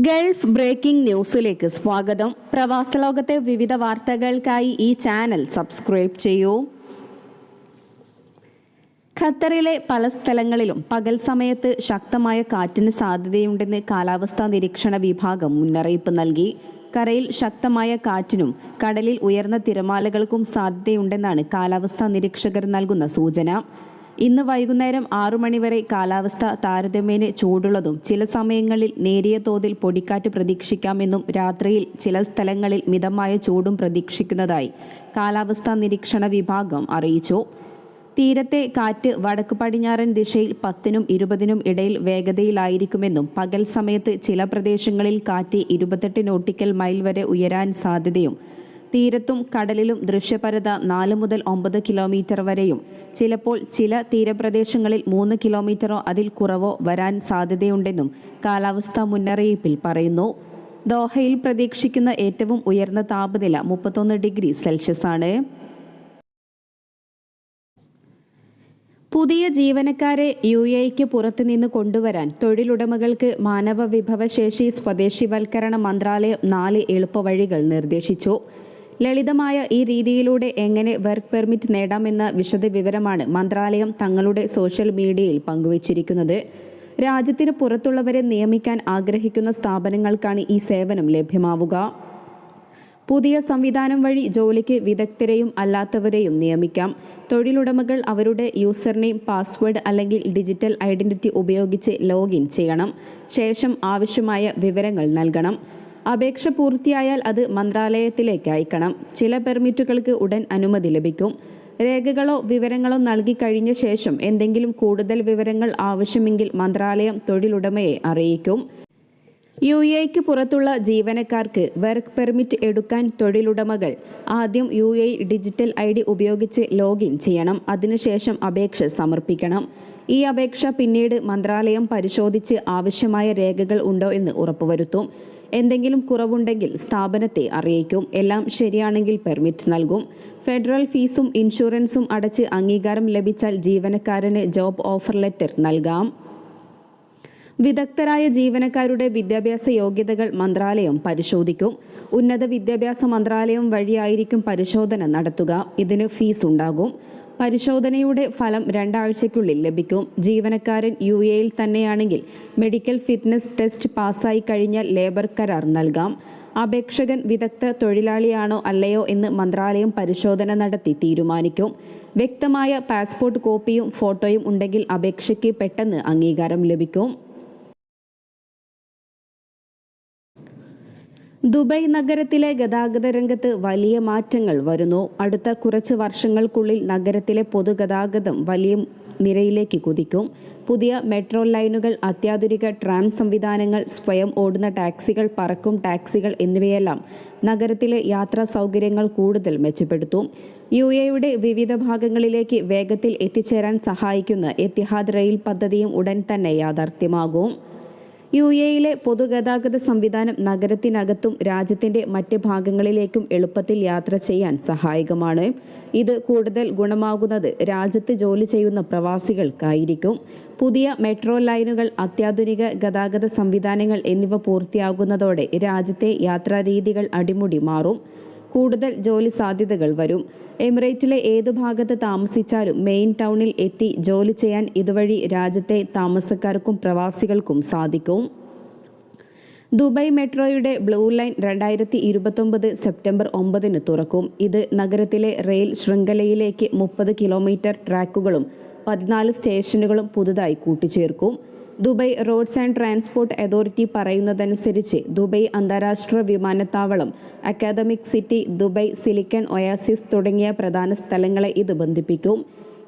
Gulf breaking ന്യൂസിലേക്ക് സ്വാഗതം. പ്രവാസ ലോകത്തെ വിവിധ വാർത്തകൾക്കായി ഈ ചാനൽ സബ്സ്ക്രൈബ് ചെയ്യൂ. ഖത്തറിലെ പല സ്ഥലങ്ങളിലും പകൽ സമയത്ത് ശക്തമായ കാറ്റിന് സാധ്യതയുണ്ടെന്ന് കാലാവസ്ഥാ നിരീക്ഷണ വിഭാഗം മുന്നറിയിപ്പ് നൽകി. കരയിൽ ശക്തമായ കാറ്റിനും കടലിൽ ഉയർന്ന തിരമാലകൾക്കും സാധ്യതയുണ്ടെന്നാണ് കാലാവസ്ഥാ നിരീക്ഷകർ നൽകുന്ന സൂചന. ഇന്ന് വൈകുന്നേരം 6 മണിവരെ കാലാവസ്ഥ താരതമ്യേന ചൂടുള്ളതും ചില സമയങ്ങളിൽ നേരിയ തോതിൽ പൊടിക്കാറ്റ് പ്രതീക്ഷിക്കാമെന്നും രാത്രിയിൽ ചില സ്ഥലങ്ങളിൽ മിതമായ ചൂടും പ്രതീക്ഷിക്കുന്നതായി കാലാവസ്ഥാ നിരീക്ഷണ വിഭാഗം അറിയിച്ചു. തീരത്തെ കാറ്റ് വടക്ക് പടിഞ്ഞാറൻ ദിശയിൽ 10നും 20നും ഇടയിൽ വേഗതയിലായിരിക്കുമെന്നും പകൽ സമയത്ത് ചില പ്രദേശങ്ങളിൽ കാറ്റ് 28 നോട്ടിക്കൽ മൈൽ വരെ ഉയരാൻ സാധ്യതയും തീരത്തും കടലിലും ദൃശ്യപരത 4 മുതൽ 9 കിലോമീറ്റർ വരെയും ചിലപ്പോൾ ചില തീരപ്രദേശങ്ങളിൽ 3 കിലോമീറ്ററോ അതിൽ കുറവോ വരാൻ സാധ്യതയുണ്ടെന്നും കാലാവസ്ഥാ മുന്നറിയിപ്പിൽ പറയുന്നു. ദോഹയിൽ പ്രതീക്ഷിക്കുന്ന ഏറ്റവും ഉയർന്ന താപനില 31 ഡിഗ്രി സെൽഷ്യസ് ആണ്. പുതിയ ജീവനക്കാരെ UAEക്ക് പുറത്തുനിന്ന് കൊണ്ടുവരാൻ തൊഴിലുടമകൾക്ക് മാനവ വിഭവശേഷി സ്വദേശിവൽക്കരണ മന്ത്രാലയം 4 എളുപ്പവഴികൾ നിർദ്ദേശിച്ചു. ലളിതമായ ഈ രീതിയിലൂടെ എങ്ങനെ വർക്ക് പെർമിറ്റ് നേടാമെന്ന വിശദവിവരമാണ് മന്ത്രാലയം തങ്ങളുടെ സോഷ്യൽ മീഡിയയിൽ പങ്കുവച്ചിരിക്കുന്നത്. രാജ്യത്തിന് പുറത്തുള്ളവരെ നിയമിക്കാൻ ആഗ്രഹിക്കുന്ന സ്ഥാപനങ്ങൾക്കാണ് ഈ സേവനം ലഭ്യമാവുക. പുതിയ സംവിധാനം വഴി ജോലിക്ക് വിദഗ്ധരെയും അല്ലാത്തവരെയും നിയമിക്കാം. തൊഴിലുടമകൾ അവരുടെ യൂസർനെയിം, പാസ്വേഡ് അല്ലെങ്കിൽ ഡിജിറ്റൽ ഐഡന്റിറ്റി ഉപയോഗിച്ച് ലോഗിൻ ചെയ്യണം. ശേഷം ആവശ്യമായ വിവരങ്ങൾ നൽകണം. അപേക്ഷ പൂർത്തിയായാൽ അത് മന്ത്രാലയത്തിലേക്ക് അയക്കണം. ചില പെർമിറ്റുകൾക്ക് ഉടൻ അനുമതി ലഭിക്കും. രേഖകളോ വിവരങ്ങളോ നൽകി കഴിഞ്ഞ ശേഷം എന്തെങ്കിലും കൂടുതൽ വിവരങ്ങൾ ആവശ്യമെങ്കിൽ മന്ത്രാലയം തൊഴിലുടമയെ അറിയിക്കും. UAEക്ക് പുറത്തുള്ള ജീവനക്കാർക്ക് വർക്ക് പെർമിറ്റ് എടുക്കാൻ തൊഴിലുടമകൾ ആദ്യം UAE ഡിജിറ്റൽ ID ഉപയോഗിച്ച് ലോഗിൻ ചെയ്യണം. അതിനുശേഷം അപേക്ഷ സമർപ്പിക്കണം. ഈ അപേക്ഷ പിന്നീട് മന്ത്രാലയം പരിശോധിച്ച് ആവശ്യമായ രേഖകൾ ഉണ്ടോ എന്ന് ഉറപ്പുവരുത്തും. എന്തെങ്കിലും കുറവുണ്ടെങ്കിൽ സ്ഥാപനത്തെ അറിയിക്കും. എല്ലാം ശരിയാണെങ്കിൽ പെർമിറ്റ് നൽകും. ഫെഡറൽ ഫീസും ഇൻഷുറൻസും അടച്ച് അംഗീകാരം ലഭിച്ചാൽ ജീവനക്കാരന് ജോബ് ഓഫർ ലെറ്റർ നൽകാം. വിദഗ്ധരായ ജീവനക്കാരുടെ വിദ്യാഭ്യാസ യോഗ്യതകൾ മന്ത്രാലയം പരിശോധിക്കും. ഉന്നത വിദ്യാഭ്യാസ മന്ത്രാലയം വഴിയായിരിക്കും പരിശോധന നടത്തുക. ഇതിന് ഫീസ് ഉണ്ടാകും. പരിശോധനയുടെ ഫലം 2 ആഴ്ചയ്ക്കുള്ളിൽ ലഭിക്കും. ജീവനക്കാരൻ UAEയിൽ തന്നെയാണെങ്കിൽ മെഡിക്കൽ ഫിറ്റ്നസ് ടെസ്റ്റ് പാസ്സായി കഴിഞ്ഞാൽ ലേബർ കരാർ നൽകാം. അപേക്ഷകൻ വിദഗ്ധ തൊഴിലാളിയാണോ അല്ലയോ എന്ന് മന്ത്രാലയം പരിശോധന നടത്തി തീരുമാനിക്കും. വ്യക്തമായ പാസ്പോർട്ട് കോപ്പിയും ഫോട്ടോയും ഉണ്ടെങ്കിൽ അപേക്ഷയ്ക്ക് പെട്ടെന്ന് അംഗീകാരം ലഭിക്കും. ദുബായ് നഗരത്തിലെ ഗതാഗത രംഗത്ത് വലിയ മാറ്റങ്ങൾ വരുന്നു. അടുത്ത കുറച്ച് വർഷങ്ങൾക്കുള്ളിൽ നഗരത്തിലെ പൊതുഗതാഗതം വലിയ നിരയിലേക്ക് കുതിക്കും. പുതിയ മെട്രോ ലൈനുകൾ, അത്യാധുനിക ട്രാം സംവിധാനങ്ങൾ, സ്വയം ഓടുന്ന ടാക്സികൾ, പറക്കും ടാക്സികൾ എന്നിവയെല്ലാം നഗരത്തിലെ യാത്രാ സൗകര്യങ്ങൾ കൂടുതൽ മെച്ചപ്പെടുത്തും. UAEയുടെ വിവിധ ഭാഗങ്ങളിലേക്ക് വേഗത്തിൽ എത്തിച്ചേരാൻ സഹായിക്കുന്ന എത്തിഹാദ് റെയിൽ പദ്ധതിയും ഉടൻ തന്നെ യാഥാർത്ഥ്യമാകും. UAEയിലെ പൊതുഗതാഗത സംവിധാനം നഗരത്തിനകത്തും രാജ്യത്തിൻ്റെ മറ്റ് ഭാഗങ്ങളിലേക്കും എളുപ്പത്തിൽ യാത്ര ചെയ്യാൻ സഹായകമാണ്. ഇത് കൂടുതൽ ഗുണമാകുന്നത് രാജ്യത്ത് ജോലി ചെയ്യുന്ന പ്രവാസികൾക്കായിരിക്കും. പുതിയ മെട്രോ ലൈനുകൾ, അത്യാധുനിക ഗതാഗത സംവിധാനങ്ങൾ എന്നിവ പൂർത്തിയാകുന്നതോടെ രാജ്യത്തെ യാത്രാരീതികൾ അടിമുടി മാറും. കൂടുതൽ ജോലി സാധ്യതകൾ വരും. എമിറേറ്റിലെ ഏതു ഭാഗത്ത് താമസിച്ചാലും മെയിൻ ടൗണിൽ എത്തി ജോലി ചെയ്യാൻ ഇതുവഴി രാജ്യത്തെ താമസക്കാർക്കും പ്രവാസികൾക്കും സാധിക്കും. ദുബായ് മെട്രോയുടെ ബ്ലൂ ലൈൻ 2029 സെപ്റ്റംബർ 9 തുറക്കും. ഇത് നഗരത്തിലെ റെയിൽ ശൃംഖലയിലേക്ക് 30 കിലോമീറ്റർ ട്രാക്കുകളും 14 സ്റ്റേഷനുകളും പുതുതായി കൂട്ടിച്ചേർക്കും. Dubai roads and transport authority പറയുന്നതനുസരിച്ച് ദുബായ് അന്താരാഷ്ട്ര വിമാനത്താവളം, academic city, Dubai silicon oasis തുടങ്ങിയ പ്രധാന സ്ഥലങ്ങളെ ഇത് ബന്ധിപ്പിക്കും.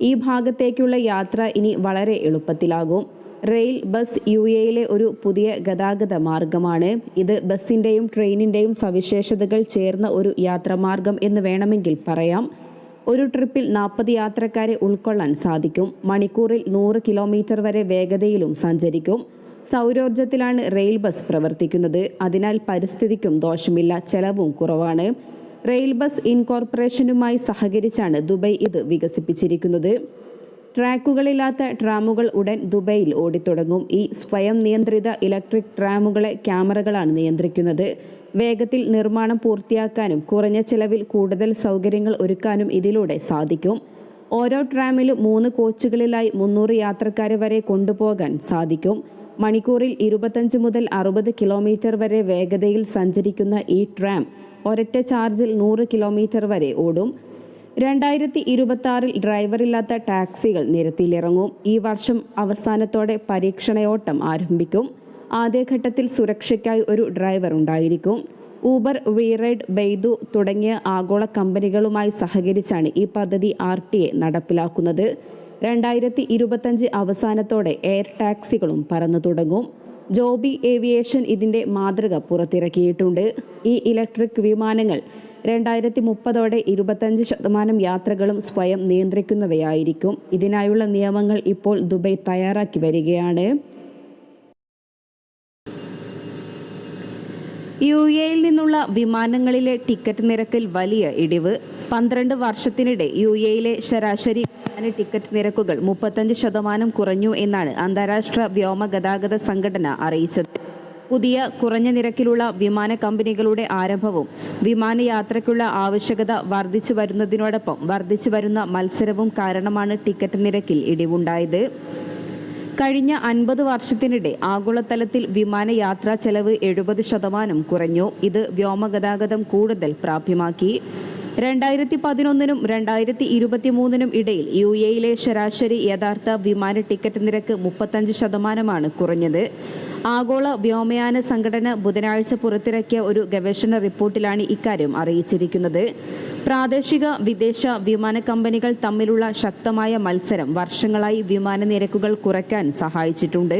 ഈ ഭാഗത്തേക്കുള്ള യാത്ര ഇനി വളരെ എളുപ്പത്തിലാകും. റെയിൽ ബസ് UAEയിലെ ഒരു പുതിയ ഗതാഗത മാർഗമാണ്. ഇത് ബസ്സിൻ്റെയും ട്രെയിനിൻ്റെയും സവിശേഷതകൾ ചേർന്ന ഒരു യാത്രാമാർഗം എന്ന് വേണമെങ്കിൽ പറയാം. ഒരു ട്രിപ്പിൽ 40 യാത്രക്കാരെ ഉൾക്കൊള്ളാൻ സാധിക്കും. മണിക്കൂറിൽ 100 കിലോമീറ്റർ വരെ വേഗതയിലും സഞ്ചരിക്കും. സൗരോർജ്ജത്തിലാണ് റെയിൽ ബസ് പ്രവർത്തിക്കുന്നത്. അതിനാൽ പരിസ്ഥിതിക്കും ദോഷമില്ല, ചെലവും കുറവാണ്. റെയിൽ ബസ് ഇൻകോർപ്പറേഷനുമായി സഹകരിച്ചാണ് ദുബായ് ഇത് വികസിപ്പിച്ചിരിക്കുന്നത്. ട്രാക്കുകളില്ലാത്ത ട്രാമുകൾ ഉടൻ ദുബൈയിൽ ഓടിത്തുടങ്ങും. ഈ സ്വയം നിയന്ത്രിത ഇലക്ട്രിക് ട്രാമുകളെ ക്യാമറകളാണ് നിയന്ത്രിക്കുന്നത്. വേഗത്തിൽ നിർമ്മാണം പൂർത്തിയാക്കാനും കുറഞ്ഞ ചെലവിൽ കൂടുതൽ സൗകര്യങ്ങൾ ഒരുക്കാനും ഇതിലൂടെ സാധിക്കും. ഓരോ ട്രാമിലും 3 കോച്ചുകളിലായി 300 യാത്രക്കാരെ വരെ കൊണ്ടുപോകാൻ സാധിക്കും. മണിക്കൂറിൽ 25 മുതൽ 60 കിലോമീറ്റർ വരെ വേഗതയിൽ സഞ്ചരിക്കുന്ന ഈ ട്രാം ഒരൊറ്റ ചാർജിൽ 100 കിലോമീറ്റർ വരെ ഓടും. 2026 ഡ്രൈവറില്ലാത്ത ടാക്സികൾ നിരത്തിലിറങ്ങും. ഈ വർഷം അവസാനത്തോടെ പരീക്ഷണയോട്ടം ആരംഭിക്കും. ആദ്യഘട്ടത്തിൽ സുരക്ഷയ്ക്കായി ഒരു ഡ്രൈവർ ഉണ്ടായിരിക്കും. ഊബർ, വീറൈഡ്, ബെയ്ദു തുടങ്ങിയ ആഗോള കമ്പനികളുമായി സഹകരിച്ചാണ് ഈ പദ്ധതി RTA നടപ്പിലാക്കുന്നത്. 2025 അവസാനത്തോടെ എയർ ടാക്സികളും പറന്നു തുടങ്ങും. ജോബി ഏവിയേഷൻ ഇതിൻ്റെ മാതൃക പുറത്തിറക്കിയിട്ടുണ്ട്. ഈ ഇലക്ട്രിക് വിമാനങ്ങൾ 2030ഓടെ 25% യാത്രകളും സ്വയം നിയന്ത്രിക്കുന്നവയായിരിക്കും. ഇതിനായുള്ള നിയമങ്ങൾ ഇപ്പോൾ ദുബൈ തയ്യാറാക്കി വരികയാണ്. UAEയിൽ നിന്നുള്ള വിമാനങ്ങളിലെ ടിക്കറ്റ് നിരക്കിൽ വലിയ ഇടിവ്. 12 വർഷത്തിനിടെ UAEയിലെ ശരാശരി വിമാന ടിക്കറ്റ് നിരക്കുകൾ 35% കുറഞ്ഞു എന്നാണ് അന്താരാഷ്ട്ര വ്യോമഗതാഗത സംഘടന അറിയിച്ചത്. പുതിയ കുറഞ്ഞ നിരക്കിലുള്ള വിമാന കമ്പനികളുടെ ആരംഭവും വിമാനയാത്രയ്ക്കുള്ള ആവശ്യകത വർദ്ധിച്ചു വരുന്നതിനോടൊപ്പം വർദ്ധിച്ചു വരുന്ന മത്സരവും കാരണമാണ് ടിക്കറ്റ് നിരക്കിൽ ഇടിവുണ്ടായത്. കഴിഞ്ഞ 50 വർഷത്തിനിടെ ആഗോളതലത്തിൽ വിമാനയാത്രാ ചെലവ് 70% കുറഞ്ഞു. ഇത് വ്യോമഗതാഗതം കൂടുതൽ പ്രാപ്യമാക്കി. 2011നും 2023നും ഇടയിൽ UAEയിലെ ശരാശരി യഥാർത്ഥ വിമാന ടിക്കറ്റ് നിരക്ക് 35% കുറഞ്ഞത്. ആഗോള വ്യോമയാന സംഘടന ബുധനാഴ്ച പുറത്തിറക്കിയ ഒരു ഗവേഷണ റിപ്പോർട്ടിലാണ് ഇക്കാര്യം അറിയിച്ചിരിക്കുന്നത്. പ്രാദേശിക വിദേശ വിമാന കമ്പനികൾ തമ്മിലുള്ള ശക്തമായ മത്സരം വർഷങ്ങളായി വിമാന നിരക്കുകൾ കുറയ്ക്കാൻ സഹായിച്ചിട്ടുണ്ട്.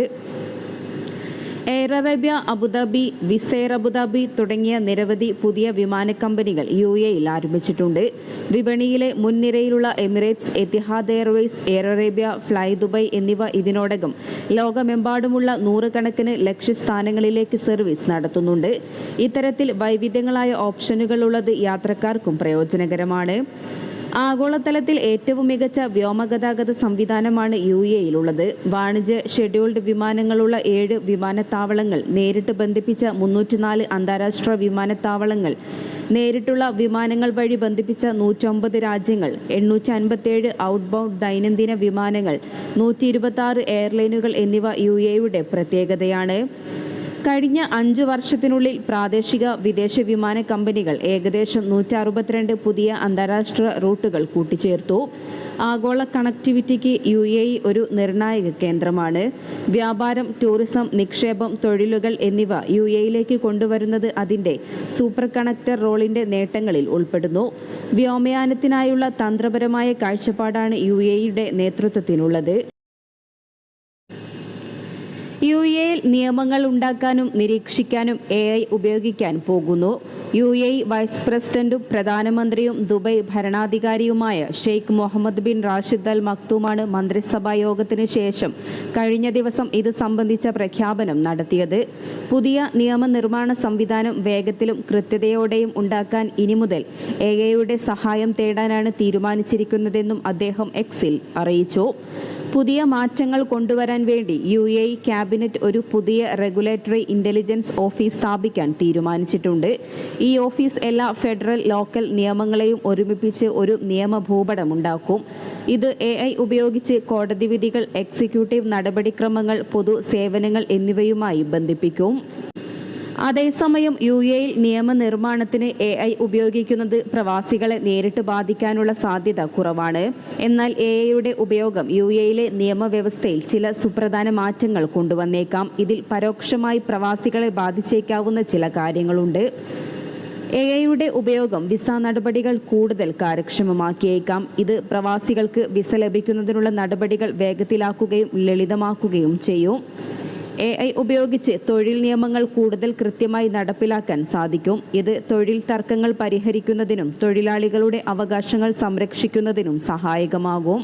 Air Arabia, Abu Dhabi, Wizz Air Abu Dhabi തുടങ്ങിയ നിരവധി പുതിയ വിമാന കമ്പനികൾ UAEയിൽ ആരംഭിച്ചിട്ടുണ്ട്. വിപണിയിലെ മുൻനിരയിലുള്ള Emirates, Etihad Airways, Air Arabia, Fly Dubai എന്നിവ ഇതിനോടകം ലോകമെമ്പാടുമുള്ള 100 കണക്കിന് ലക്ഷ്യസ്ഥാനങ്ങളിലേക്ക് സർവീസ് നടത്തുന്നുണ്ട്. ഇത്തരത്തിൽ വൈവിധ്യങ്ങളായ ഓപ്ഷനുകളുള്ളത് യാത്രക്കാർക്കും പ്രയോജനകരമാണ്. ആഗോളതലത്തിൽ ഏറ്റവും മികച്ച വ്യോമഗതാഗത സംവിധാനമാണ് UAEയിലുള്ളത്. വാണിജ്യ ഷെഡ്യൂൾഡ് വിമാനങ്ങളുള്ള 7 വിമാനത്താവളങ്ങൾ, നേരിട്ട് ബന്ധിപ്പിച്ച 304 അന്താരാഷ്ട്ര വിമാനത്താവളങ്ങൾ, നേരിട്ടുള്ള വിമാനങ്ങൾ വഴി ബന്ധിപ്പിച്ച 109 രാജ്യങ്ങൾ, 857 ഔട്ട്ബൗണ്ട് ദൈനംദിന വിമാനങ്ങൾ, 126 എയർലൈനുകൾ എന്നിവ UAEയുടെ പ്രത്യേകതയാണ്. കഴിഞ്ഞ 5 വർഷത്തിനുള്ളിൽ പ്രാദേശിക വിദേശ വിമാന കമ്പനികൾ ഏകദേശം 162 പുതിയ അന്താരാഷ്ട്ര റൂട്ടുകൾ കൂട്ടിച്ചേർത്തു. ആഗോള കണക്ടിവിറ്റിക്ക് UAE ഒരു നിർണായക കേന്ദ്രമാണ്. വ്യാപാരം, ടൂറിസം, നിക്ഷേപം, തൊഴിലുകൾ എന്നിവ UAEയിലേക്ക് കൊണ്ടുവരുന്നത് അതിൻ്റെ സൂപ്പർ കണക്ടർ റോളിൻ്റെ നേട്ടങ്ങളിൽ ഉൾപ്പെടുന്നു. വ്യോമയാനത്തിനായുള്ള തന്ത്രപരമായ കാഴ്ചപ്പാടാണ് UAEയുടെ നേതൃത്വത്തിനുള്ളത്. UAEയിൽ നിയമങ്ങൾ ഉണ്ടാക്കാനും നിരീക്ഷിക്കാനും AI ഉപയോഗിക്കാൻ പോകുന്നു. UAE വൈസ് പ്രസിഡന്റും പ്രധാനമന്ത്രിയും ദുബൈ ഭരണാധികാരിയുമായ Sheikh Mohammed bin Rashid Al മക്തൂമാണ് മന്ത്രിസഭാ യോഗത്തിന് ശേഷം കഴിഞ്ഞ ദിവസം ഇത് സംബന്ധിച്ച പ്രഖ്യാപനം നടത്തിയത്. പുതിയ നിയമനിർമ്മാണ സംവിധാനം വേഗത്തിലും കൃത്യതയോടെയും ഉണ്ടാക്കാൻ ഇനി മുതൽ AIയുടെ സഹായം തേടാനാണ് തീരുമാനിച്ചിരിക്കുന്നതെന്നും അദ്ദേഹം Xൽ അറിയിച്ചു. പുതിയ മാറ്റങ്ങൾ കൊണ്ടുവരാൻ വേണ്ടി UAE ക്യാബിനറ്റ് ഒരു പുതിയ റെഗുലേറ്ററി ഇൻ്റലിജൻസ് ഓഫീസ് സ്ഥാപിക്കാൻ തീരുമാനിച്ചിട്ടുണ്ട്. ഈ ഓഫീസ് എല്ലാ ഫെഡറൽ, ലോക്കൽ നിയമങ്ങളെയും ഒരുമിപ്പിച്ച് ഒരു നിയമഭൂപടമുണ്ടാക്കും. ഇത് AI ഉപയോഗിച്ച് കോടതി വിധികൾ, എക്സിക്യൂട്ടീവ് നടപടിക്രമങ്ങൾ, പൊതു സേവനങ്ങൾ എന്നിവയുമായി ബന്ധിപ്പിക്കും. അതേസമയം UAEയിൽ നിയമനിർമ്മാണത്തിന് AI ഉപയോഗിക്കുന്നത് പ്രവാസികളെ നേരിട്ട് ബാധിക്കാനുള്ള സാധ്യത കുറവാണ്. എന്നാൽ AIയുടെ ഉപയോഗം UAEയിലെ നിയമവ്യവസ്ഥയിൽ ചില സുപ്രധാന മാറ്റങ്ങൾ കൊണ്ടുവന്നേക്കാം. ഇതിൽ പരോക്ഷമായി പ്രവാസികളെ ബാധിച്ചേക്കാവുന്ന ചില കാര്യങ്ങളുണ്ട്. AIയുടെ ഉപയോഗം വിസ നടപടികൾ കൂടുതൽ കാര്യക്ഷമമാക്കിയേക്കാം. ഇത് പ്രവാസികൾക്ക് വിസ ലഭിക്കുന്നതിനുള്ള നടപടികൾ വേഗത്തിലാക്കുകയും ലളിതമാക്കുകയും ചെയ്യും. AI ഉപയോഗിച്ച് തൊഴിൽ നിയമങ്ങൾ കൂടുതൽ കൃത്യമായി നടപ്പിലാക്കാൻ സാധിക്കും. ഇത് തൊഴിൽ തർക്കങ്ങൾ പരിഹരിക്കുന്നതിനും തൊഴിലാളികളുടെ അവകാശങ്ങൾ സംരക്ഷിക്കുന്നതിനും സഹായകമാകും.